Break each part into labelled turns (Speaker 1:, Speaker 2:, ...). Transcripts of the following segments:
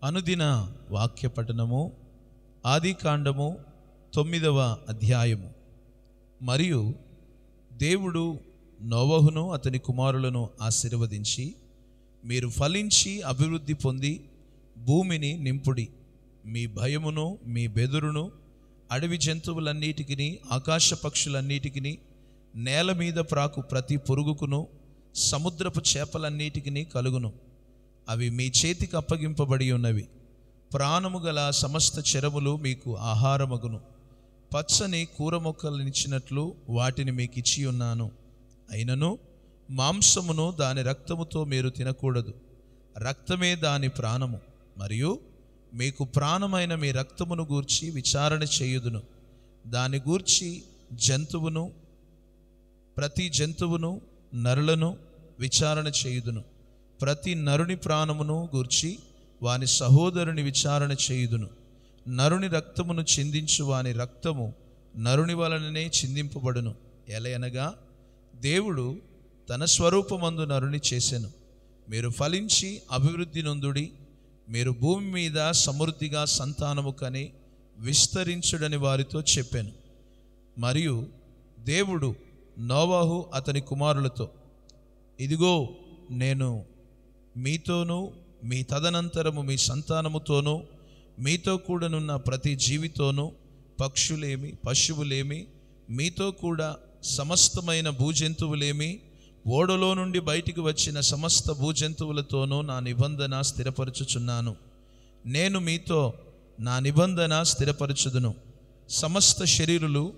Speaker 1: అనుదిన వాక్య పఠనము ఆదికాండము 9వ అధ్యాయము. మరియు దేవుడు నోవహును అతని కుమారులను ఆశీర్వదించి, మీరు ఫలించి అభివృద్ధి పొంది భూమిని నింపుడి, మీ భయమును మీ బెదురును అడవి జంతువులన్నిటికిని ఆకాశ పక్షులన్నిటికిని నేల మీద ప్రాకు ప్రతి పురుగుకును సముద్రపు చేపలన్నిటికిని కలుగును. అవి మీ చేతికి అప్పగింపబడి ఉన్నవి. ప్రాణము గల సమస్త చెరములు మీకు ఆహారమగును. పచ్చని కూర మొక్కలనిచ్చినట్లు వాటిని మీకు ఇచ్చి ఉన్నాను. అయినను మాంసమును దాని రక్తముతో మీరు తినకూడదు. రక్తమే దాని ప్రాణము. మరియు మీకు ప్రాణమైన మీ రక్తమును గూర్చి విచారణ చేయుదును. దాని గూర్చి ప్రతి జంతువును నరులను విచారణ చేయుదును. ప్రతి నరుని ప్రాణమును గూర్చి వాని సహోదరుని విచారణ చేయుదును. నరుని రక్తమును చిందించు వాని రక్తము నరుని వలననే చిందింపబడును. ఎలయనగా దేవుడు తన స్వరూపమందు నరుని చేసెను. మీరు ఫలించి అభివృద్ధి నొందుడి, మీరు భూమి మీద సమృద్ధిగా సంతానము కని విస్తరించుడని వారితో చెప్పాను. మరియు దేవుడు నోవహు అతని కుమారులతో, ఇదిగో నేను మీతోనూ మీ తదనంతరము మీ సంతానముతోనూ మీతో కూడానున్న ప్రతి జీవితోనూ, పక్షులేమి పశువులేమి, మీతో కూడా సమస్తమైన భూజంతువులేమి, ఓడలో నుండి బయటికి వచ్చిన సమస్త భూజంతువులతోనూ నా నిబంధన స్థిరపరచుచున్నాను. నేను మీతో నా నిబంధన స్థిరపరచుదును. సమస్త శరీరులు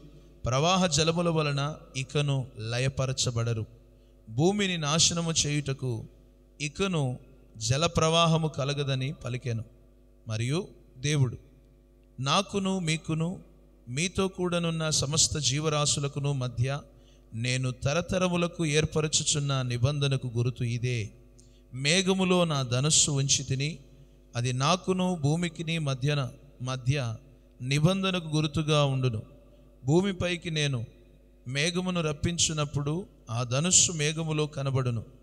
Speaker 1: ప్రవాహ జలముల వలన ఇకను లయపరచబడరు. భూమిని నాశనము చేయుటకు ఇకను జల ప్రవాహము కలగదని పలికెను. మరియు దేవుడు, నాకును మీకును మీతో కూడానున్న సమస్త జీవరాశులకును మధ్య నేను తరతరములకు ఏర్పరచుచున్న నిబంధనకు గురుతు ఇదే. మేఘములో నా ధనుస్సు ఉంచి తిని, అది నాకును భూమికిని మధ్య నిబంధనకు గురుతుగా ఉండును. భూమిపైకి నేను మేఘమును రప్పించినప్పుడు ఆ ధనుస్సు మేఘములో కనబడును.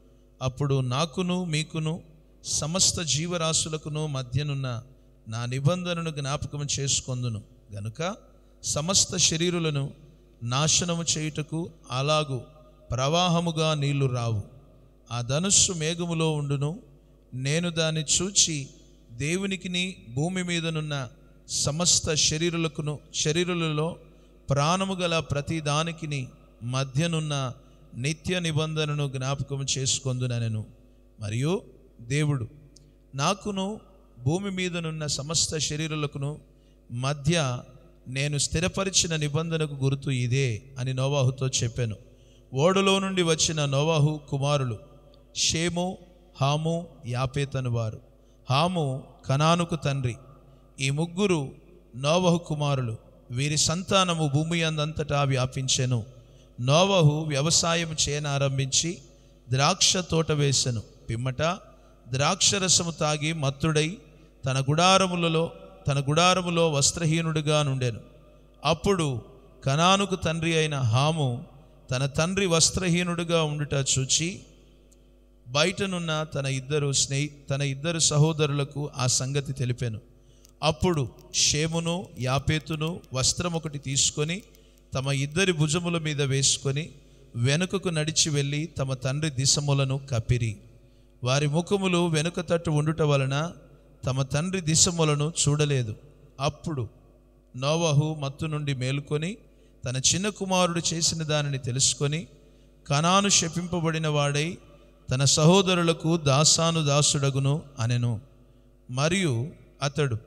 Speaker 1: అప్పుడు నాకును మీకును సమస్త జీవరాశులకును మధ్యనున్న నా నిబంధనను జ్ఞాపకం చేసుకొందును గనుక సమస్త శరీరులను నాశనము చేయుటకు అలాగు ప్రవాహముగా నీళ్లు రావు. ఆ ధనుస్సు మేఘములో ఉండును. నేను దాన్ని చూచి దేవునికిని భూమి మీదనున్న సమస్త శరీరులలో ప్రాణము గల ప్రతి దానికిని మధ్యనున్న నిత్య నిబంధనను జ్ఞాపకం చేసుకొందునెను. మరియు దేవుడు, నాకును భూమి మీదనున్న సమస్త శరీరులకును మధ్య నేను స్థిరపరిచిన నిబంధనకు గుర్తు ఇదే అని నోవాహుతో చెప్పాను. ఓడలో నుండి వచ్చిన నోవాహు కుమారులు షేము, హాము, యాపేతను వారు. హాము కనానుకు తండ్రి. ఈ ముగ్గురు నోవహు కుమారులు. వీరి సంతానము భూమి అందంతటా వ్యాపించెను. నోవహు వ్యవసాయం చేయనారంభించి ద్రాక్ష తోట వేసెను. పిమ్మట ద్రాక్షరసము తాగి మత్తుడై తన గుడారములో వస్త్రహీనుడిగా నుండెను. అప్పుడు కనానుకు తండ్రి అయిన హాము తన తండ్రి వస్త్రహీనుడిగా ఉండుట చూచి బయటనున్న తన ఇద్దరు సహోదరులకు ఆ సంగతి తెలిపాను. అప్పుడు షేమును యాపేతును వస్త్రం ఒకటి తీసుకొని తమ ఇద్దరి భుజముల మీద వేసుకొని వెనుకకు నడిచి వెళ్ళి తమ తండ్రి దిశములను కప్పిరి. వారి ముఖములు వెనుక తట్టు ఉండుట వలన తమ తండ్రి దిశములను చూడలేదు. అప్పుడు నోవహు మత్తు నుండి మేలుకొని తన చిన్న కుమారుడు చేసిన దానిని తెలుసుకొని, కనాను శపింపబడిన వాడై తన సహోదరులకు దాసుడగును అనెను. మరియు అతడు,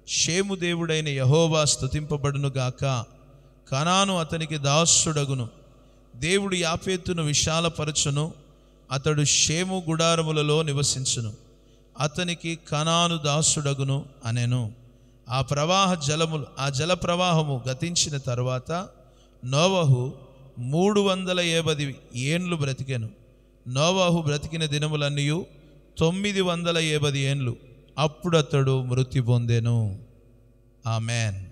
Speaker 1: షేము దేవుడైన యెహోవా స్తుతింపబడునుగాక, కనాను అతనికి దాసుడగును. దేవుడు యాపేతును విశాలపరచును, అతడు షేము గుడారములలో నివసించును. అతనికి కనాను దాసుడగును అనెను. ఆ జల ప్రవాహము గతించిన తరువాత నోవహు 350 ఏండ్లు బ్రతికెను. నోవహు బ్రతికిన దినములన్నీ 950 ఏండ్లు. అప్పుడు అతడు మృతి పొందెను. ఆమెన్.